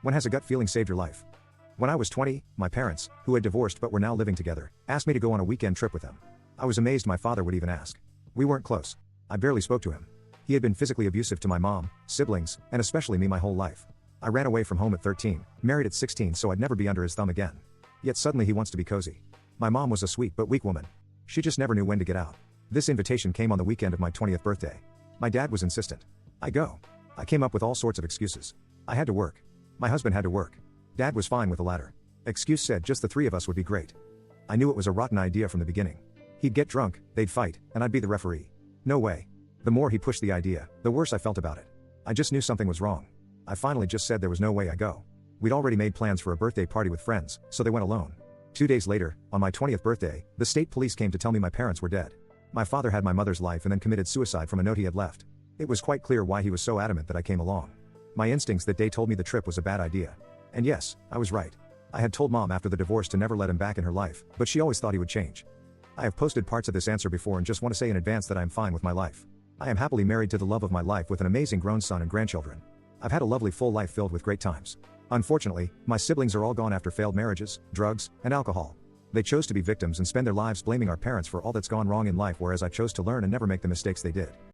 When has a gut feeling saved your life? When I was 20, my parents, who had divorced but were now living together, asked me to go on a weekend trip with them. I was amazed my father would even ask. We weren't close. I barely spoke to him. He had been physically abusive to my mom, siblings, and especially me my whole life. I ran away from home at 13, married at 16 so I'd never be under his thumb again. Yet suddenly he wants to be cozy. My mom was a sweet but weak woman. She just never knew when to get out. This invitation came on the weekend of my 20th birthday. My dad was insistent. I go. I came up with all sorts of excuses. I had to work. My husband had to work. Dad was fine with the latter. Excuse said just the three of us would be great. I knew it was a rotten idea from the beginning. He'd get drunk, they'd fight, and I'd be the referee. No way. The more he pushed the idea, the worse I felt about it. I just knew something was wrong. I finally just said there was no way I go. We'd already made plans for a birthday party with friends, so they went alone. 2 days later, on my 20th birthday, the state police came to tell me my parents were dead. My father had my mother's life and then committed suicide from a note he had left. It was quite clear why he was so adamant that I came along. My instincts that day told me the trip was a bad idea. And yes, I was right. I had told mom after the divorce to never let him back in her life, but she always thought he would change. I have posted parts of this answer before and just want to say in advance that I am fine with my life. I am happily married to the love of my life with an amazing grown son and grandchildren. I've had a lovely full life filled with great times. Unfortunately, my siblings are all gone after failed marriages, drugs, and alcohol. They chose to be victims and spend their lives blaming our parents for all that's gone wrong in life, whereas I chose to learn and never make the mistakes they did.